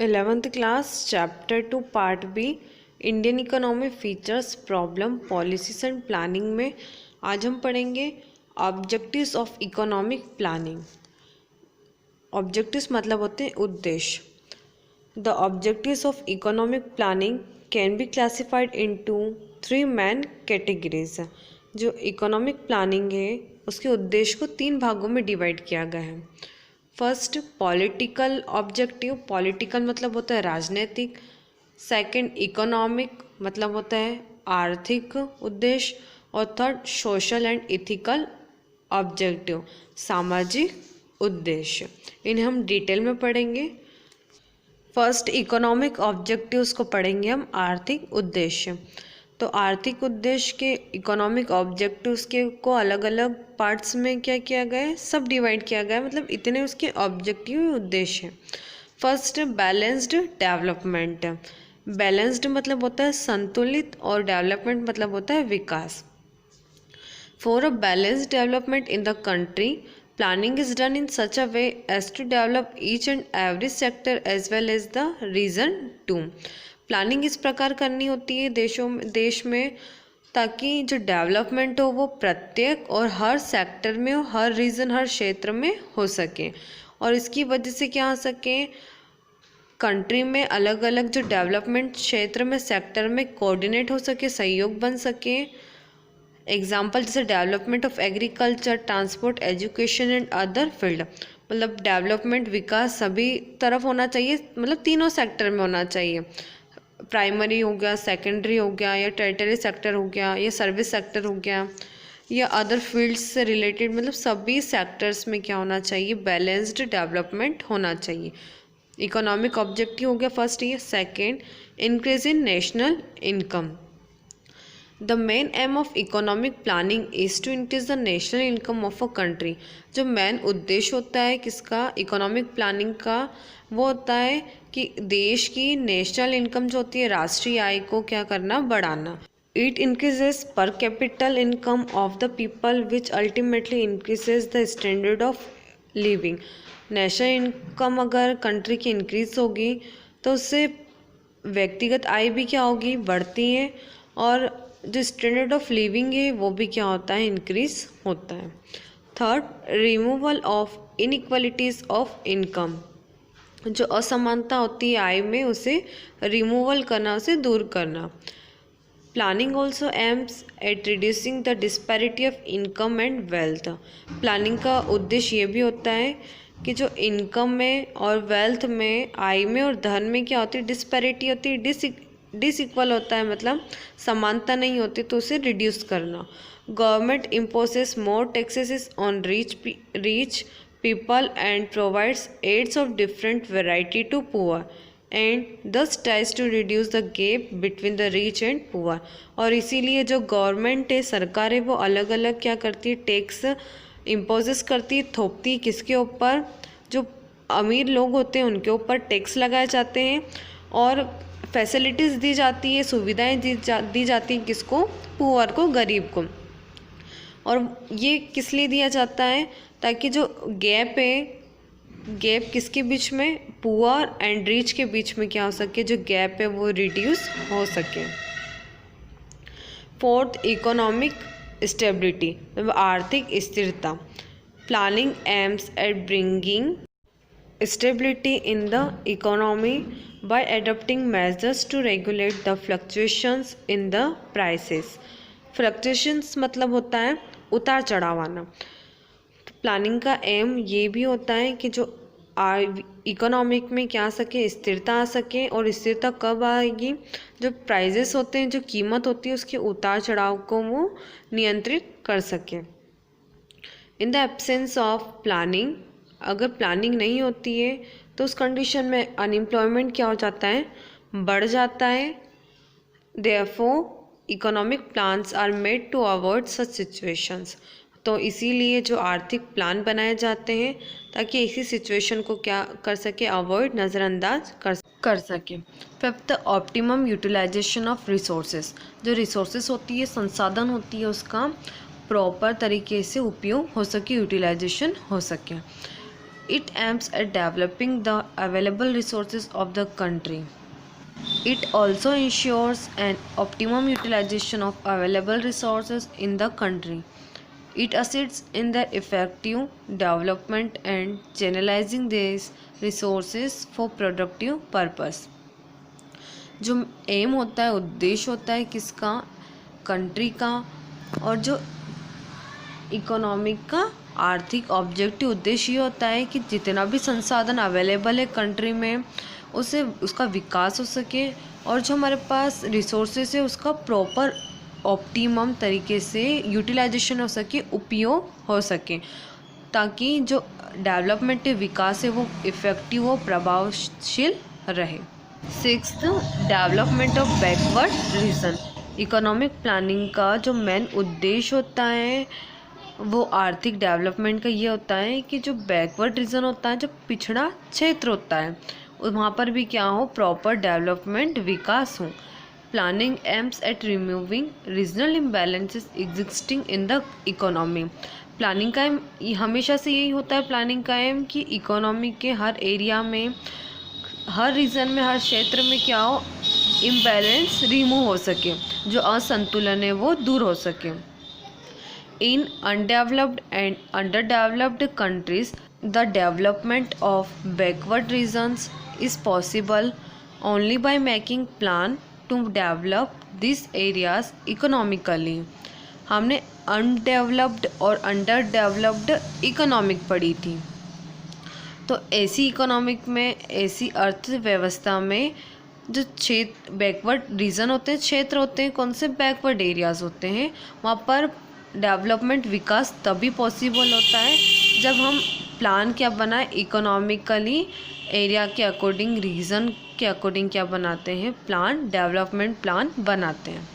11th class chapter 2 part B Indian economy features problem policies and planning में आज हम पढ़ेंगे objectives of economic planning. Objectives मतलब होते हैं उद्देश्य। The objectives of economic planning can be classified into 3 main categories. जो economic planning है उसके उद्देश्य को 3 भागों में डिवाइड किया गया है। First, political objective. पॉलिटिकल मतलब होता है राजनीतिक। सेकंड, इकोनॉमिक मतलब होता है आर्थिक उद्देश्य। और third, social and ethical objective, सामाजिक उद्देश्य। इन्हें हम डिटेल में पढ़ेंगे। फर्स्ट, इकोनॉमिक ऑब्जेक्टिव्स को पढ़ेंगे हम, आर्थिक उद्देश्य। तो आर्थिक उद्देश्य के इकोनॉमिक ऑब्जेक्टिव्स के को अलग अलग पार्ट्स में क्या किया गया है, सब डिवाइड किया गया है, मतलब इतने उसके ऑब्जेक्टिव उद्देश्य हैं। First, balanced development. बैलेंस्ड मतलब होता है संतुलित और डेवलपमेंट मतलब होता है विकास। For a balanced development in the country, planning is done in such a way as to develop each and every sector as well as the region too. Planning इस प्रकार करनी होती है देश में ताकि जो डेवलपमेंट हो वो प्रत्येक और हर सेक्टर में हो, हर रीजन, हर क्षेत्र में हो सके। और इसकी वजह से क्या हो सके, कंट्री में अलग अलग जो डेवलपमेंट क्षेत्र में, सेक्टर में कोऑर्डिनेट हो सके, सहयोग बन सके। एग्जाम्पल जैसे development of agriculture, transport, education and other field. मतलब डेवलपमेंट, विकास सभी तरफ होना चाहिए, मतलब तीनों सेक्टर में होना चाहिए। प्राइमरी हो गया, सेकेंडरी हो गया, या टर्टियरी सेक्टर हो गया, या सर्विस सेक्टर हो गया, या अदर फील्ड्स से रिलेटेड, मतलब सभी सेक्टर्स में क्या होना चाहिए, बैलेंस्ड डेवलपमेंट होना चाहिए। इकोनॉमिक ऑब्जेक्टिव हो गया फर्स्ट ये। Second, increase in national income. The main aim of economic planning is to increase the national income of a country. जो मेन उद्देश्य होता है किसका, इकोनॉमिक प्लानिंग का, वो होता है कि देश की नेशनल इनकम जो होती है, राष्ट्रीय आय को क्या करना, बढ़ाना। इट इंक्रीजेस पर capital income of the people which ultimately increases the standard of living. National income अगर कंट्री की इंक्रीज होगी तो उससे व्यक्तिगत आय भी क्या होगी, बढ़ती है, और जो स्टैंडर्ड ऑफ लिविंग है वो भी क्या होता है, इंक्रीज होता है। Third, removal of inequalities of income. जो असमानता होती है आय में उसे रिमूवल करना, उसे दूर करना। Planning also aims at reducing the disparity of income and wealth. Planning का उद्देश्य ये भी होता है कि जो इनकम में और वेल्थ में, आय में और धन में क्या होती है, डिस्पैरिटी होती है, डिसइक्वल होता है, मतलब समानता नहीं होती, तो उसे रिड्यूस करना। Government imposes more taxes on rich people and provides aids of different variety to poor and thus tries to reduce the gap between the rich and poor. और इसीलिए जो गवर्नमेंट है, सरकार है, वो अलग अलग क्या करती है, टैक्स इम्पोजेस करती है, थोपती है। किसके ऊपर, जो अमीर लोग होते हैं उनके ऊपर टैक्स लगाए जाते हैं, और फैसिलिटीज़ दी जाती है, सुविधाएं दी जाती हैं, किसको, पुअर को, गरीब को। और ये किस लिए दिया जाता है, ताकि जो गैप है, गैप किसके बीच में, पुअर एंड रिच के बीच में क्या हो सके, जो गैप है वो रिड्यूस हो सके। फोर्थ, इकोनॉमिक स्टेबिलिटी, आर्थिक स्थिरता। Planning aims at bringing stability in the economy by adopting measures to regulate the fluctuations in the prices. Fluctuations मतलब होता है उतार चढ़ाव आना। प्लानिंग का एम ये भी होता है कि जो इकोनॉमिक में क्या आ सके, स्थिरता आ सके। और स्थिरता कब आएगी, जो प्राइजेस होते हैं, जो कीमत होती है, उसके उतार चढ़ाव को वो नियंत्रित कर सके। In the absence of planning, अगर प्लानिंग नहीं होती है तो उस कंडीशन में अनएम्प्लॉयमेंट क्या हो जाता है, बढ़ जाता है। Therefore economic plans are made to avoid such situations. तो इसीलिए जो आर्थिक प्लान बनाए जाते हैं ताकि इसी सिचुएशन को क्या कर सके, अवॉइड, नज़रअंदाज कर सके। Fifth, optimum utilisation of resources. जो रिसोर्सेज होती है, संसाधन होती है, उसका प्रॉपर तरीके से उपयोग हो सके, यूटिलाइजेशन हो सके। It aims at developing the available resources of the country. It also ensures an optimum utilization of available resources in the country. It assists in their effective development and channelizing these resources for productive purpose. जो M होता है, उद्देश्य होता है किसका, country का, और जो इकोनॉमिक का आर्थिक ऑब्जेक्टिव उद्देश्य ये होता है कि जितना भी संसाधन अवेलेबल है कंट्री में उससे उसका विकास हो सके, और जो हमारे पास रिसोर्सेस है उसका प्रॉपर ऑप्टिमम तरीके से यूटिलाइजेशन हो सके, उपयोग हो सके, ताकि जो डेवलपमेंट विकास है वो इफ़ेक्टिव हो, प्रभावशील रहे। Sixth, development of backward region. Economic planning का जो मेन उद्देश्य होता है वो आर्थिक डेवलपमेंट का ये होता है कि जो बैकवर्ड रीजन होता है, जो पिछड़ा क्षेत्र होता है, वहाँ पर भी क्या हो, प्रॉपर डेवलपमेंट, विकास हो। Planning aims at removing regional imbalances existing in the economy. Planning का एम हमेशा से यही होता है, प्लानिंग का एम कि इकोनॉमी के हर एरिया में, हर रीजन में, हर क्षेत्र में क्या हो, इम्बैलेंस रिमूव हो सके, जो असंतुलन है वो दूर हो सके। In undeveloped and underdeveloped countries the development of backward regions is possible only by making plan to develop these areas economically। हमने अनडेवलप्ड और अंडर डेवलप्ड इकोनॉमिक पढ़ी थी, तो ऐसी इकोनॉमिक में, ऐसी अर्थव्यवस्था में जो क्षेत्र बैकवर्ड रीजन होते हैं, क्षेत्र होते हैं, कौन से बैकवर्ड एरियाज होते हैं, वहाँ पर डेवलपमेंट, विकास तभी पॉसिबल होता है जब हम प्लान क्या बनाए, इकोनॉमिकली एरिया के अकॉर्डिंग, रीजन के अकॉर्डिंग क्या बनाते हैं, प्लान, डेवलपमेंट प्लान बनाते हैं।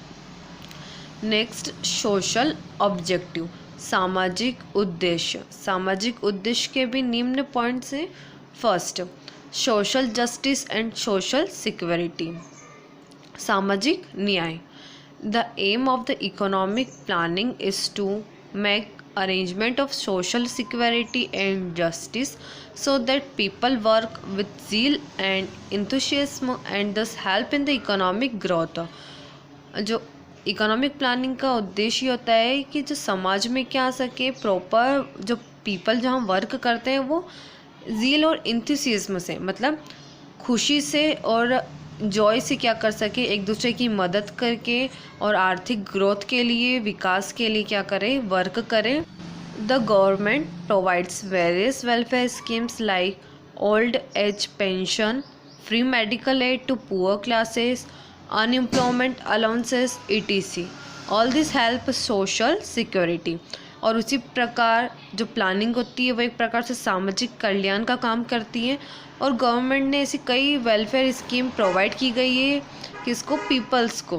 नेक्स्ट, सोशल ऑब्जेक्टिव, सामाजिक उद्देश्य। सामाजिक उद्देश्य के भी निम्न पॉइंट्स हैं। First, social justice and social security, सामाजिक न्याय। The aim of the economic planning is to make arrangement of social security and justice so that people work with zeal and enthusiasm and thus help in the economic growth। जो economic planning का उद्देश्य होता है कि जो समाज में क्या आ सके, प्रॉपर जो पीपल जहाँ वर्क करते हैं वो जील और इंथुसिज्म से, मतलब खुशी से और जॉय से क्या कर सके, एक दूसरे की मदद करके और आर्थिक ग्रोथ के लिए, विकास के लिए क्या करें, वर्क करें। The government provides various welfare schemes like old age pension, free medical aid to poor classes, unemployment allowances etc। All this help social security. और उसी प्रकार जो प्लानिंग होती है वो एक प्रकार से सामाजिक कल्याण का काम करती है, और गवर्नमेंट ने ऐसी कई वेलफेयर स्कीम प्रोवाइड की गई है किसको, पीपल्स को,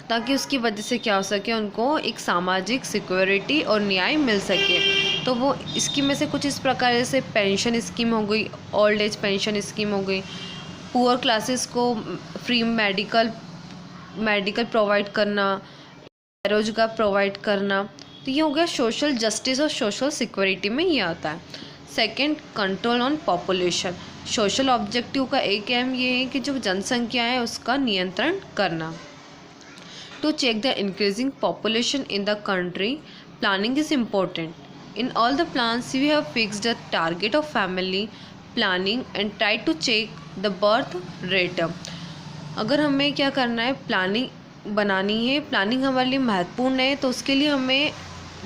ताकि उसकी वजह से क्या हो सके, उनको एक सामाजिक सिक्योरिटी और न्याय मिल सके। तो वो स्कीम में से कुछ इस प्रकार, जैसे पेंशन स्कीम हो गई, ओल्ड एज पेंशन स्कीम हो गई, पुअर क्लासेस को फ्री मेडिकल प्रोवाइड करना, रोजगार प्रोवाइड करना। तो ये हो गया सोशल जस्टिस और सोशल सिक्योरिटी में ये आता है। Second, control on population. Social objective का एक एम ये है कि जो जनसंख्या है उसका नियंत्रण करना। To check the increasing population in the country, planning is important. In all the plans we have fixed the target of family planning and try to check the birth rate. अगर हमें क्या करना है, प्लानिंग बनानी है, planning हमारे लिए महत्वपूर्ण है, तो उसके लिए हमें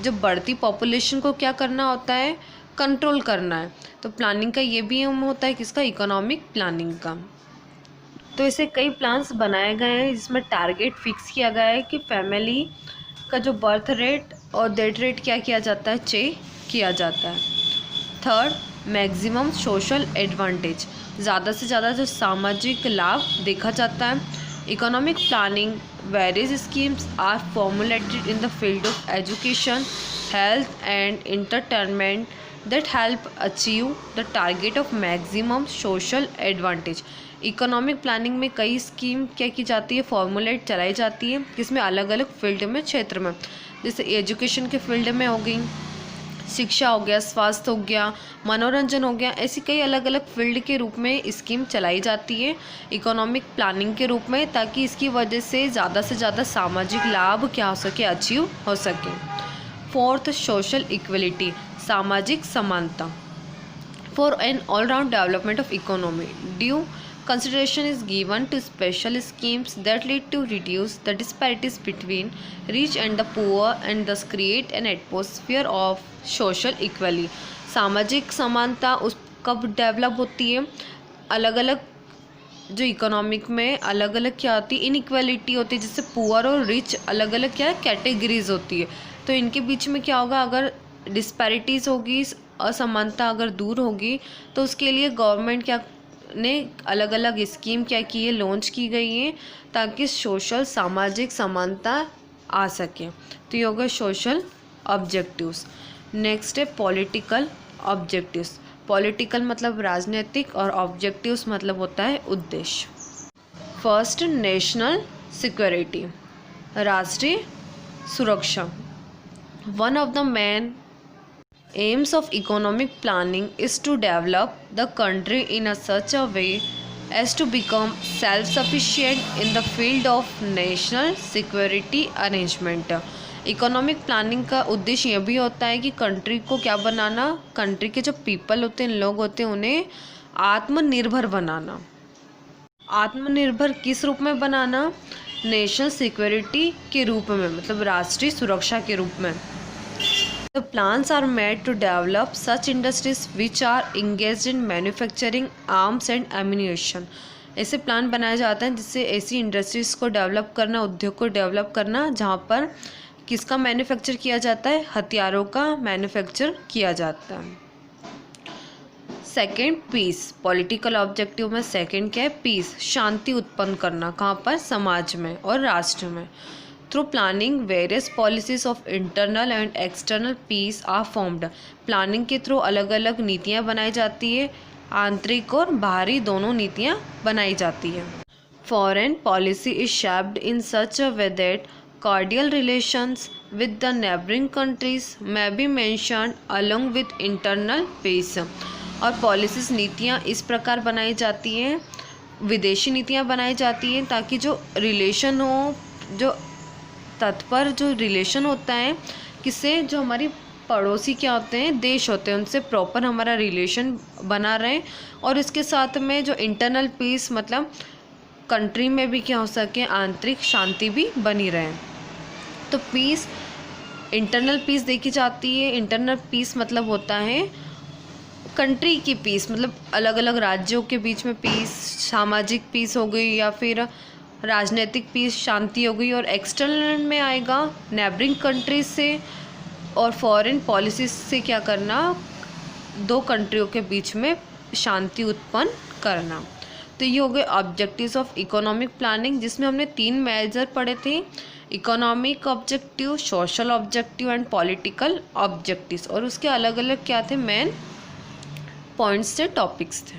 जो बढ़ती पॉपुलेशन को क्या करना होता है, कंट्रोल करना है। तो प्लानिंग का ये भी एम होता है किसका, इकोनॉमिक प्लानिंग का। तो ऐसे कई प्लान्स बनाए गए हैं जिसमें टारगेट फिक्स किया गया है कि फैमिली का जो बर्थ रेट और डेथ रेट क्या किया जाता है, चेक किया जाता है। थर्ड, मैक्सिमम सोशल एडवांटेज, ज़्यादा से ज़्यादा जो सामाजिक लाभ देखा जाता है। Economic planning various schemes are formulated in the field of education, health and entertainment that help achieve the target of maximum social advantage. Economic planning में कई स्कीम क्या की जाती है, फॉर्मुलेट चलाई जाती है, जिसमें अलग अलग फील्ड में, क्षेत्र में, जैसे एजुकेशन के फील्ड में हो गई, शिक्षा हो गया, स्वास्थ्य हो गया, मनोरंजन हो गया, ऐसी कई अलग अलग फील्ड के रूप में स्कीम चलाई जाती है इकोनॉमिक प्लानिंग के रूप में, ताकि इसकी वजह से ज़्यादा सामाजिक लाभ क्या हो सके, अचीव हो सके। फोर्थ, सोशल इक्वलिटी, सामाजिक समानता। For an all round development of economy, due consideration is given to special schemes that lead to reduce the disparities between rich and the poor and thus create an atmosphere of social equality। सामाजिक समानता उस कब develop होती है, अलग अलग जो economic में अलग अलग क्या होती है, इनइक्वालिटी होती है, जिससे पुअर और रिच अलग अलग क्या कैटेगरीज होती है। तो इनके बीच में क्या होगा, अगर डिस्पैरिटीज़ होगी, असमानता अगर दूर होगी, तो उसके लिए गवर्नमेंट क्या ने अलग अलग स्कीम क्या की है, लॉन्च की गई है, ताकि सोशल सामाजिक समानता आ सके। तो ये होगा सोशल ऑब्जेक्टिव्स। नेक्स्ट है पॉलिटिकल ऑब्जेक्टिव्स। पॉलिटिकल मतलब राजनीतिक और ऑब्जेक्टिव्स मतलब होता है उद्देश्य। फर्स्ट, नेशनल सिक्योरिटी, राष्ट्रीय सुरक्षा। One of the main aims of economic planning is to develop the country in a such a way as to become self-sufficient in the field of national security arrangement। Economic planning का उद्देश्य यह भी होता है कि country को क्या बनाना, country के जो पीपल होते हैं, लोग होते हैं, उन्हें आत्मनिर्भर बनाना। आत्मनिर्भर किस रूप में बनाना, नेशनल सिक्योरिटी के रूप में, मतलब राष्ट्रीय सुरक्षा के रूप में। The plans are made to develop such industries which are engaged in manufacturing arms and ammunition। ऐसे प्लान बनाया जाता है जिससे ऐसी इंडस्ट्रीज़ को डेवलप करना, उद्योग को डेवलप करना, जहाँ पर किसका मैन्युफैक्चर किया जाता है, हथियारों का मैन्युफैक्चर किया जाता है। Second, peace. पॉलिटिकल ऑब्जेक्टिव में सेकेंड क्या है, पीस, शांति उत्पन्न करना, कहाँ पर, समाज में और राष्ट्र में। Through planning various policies of internal and external peace are formed. Planning के थ्रू अलग अलग नीतियाँ बनाई जाती है, आंतरिक और बाहरी दोनों नीतियाँ बनाई जाती है। Foreign policy is shaped in such a way that cordial relations with the neighboring countries may be mentioned along with internal peace। और पॉलिसीज, नीतियाँ इस प्रकार बनाई जाती हैं, विदेशी नीतियाँ बनाई जाती हैं, ताकि जो रिलेशन हो, जो तत्पर जो रिलेशन होता है किससे, जो हमारी पड़ोसी क्या होते हैं, देश होते हैं, उनसे प्रॉपर हमारा रिलेशन बना रहे, और इसके साथ में जो इंटरनल पीस मतलब कंट्री में भी क्या हो सके, आंतरिक शांति भी बनी रहे। तो पीस, इंटरनल पीस देखी जाती है। इंटरनल पीस मतलब होता है कंट्री की पीस, मतलब अलग अलग राज्यों के बीच में पीस, सामाजिक पीस हो गई या फिर राजनीतिक पीस, शांति हो गई। और एक्सटर्नल में आएगा नेबरिंग कंट्रीज से और फॉरेन पॉलिसीज से क्या करना, दो कंट्रियों के बीच में शांति उत्पन्न करना। तो ये हो गए ऑब्जेक्टिव्स ऑफ इकोनॉमिक प्लानिंग, जिसमें हमने 3 मेजर पढ़े थे, economic objective, social objective and political objectives, और उसके अलग अलग क्या थे, मेन पॉइंट्स थे, टॉपिक्स थे।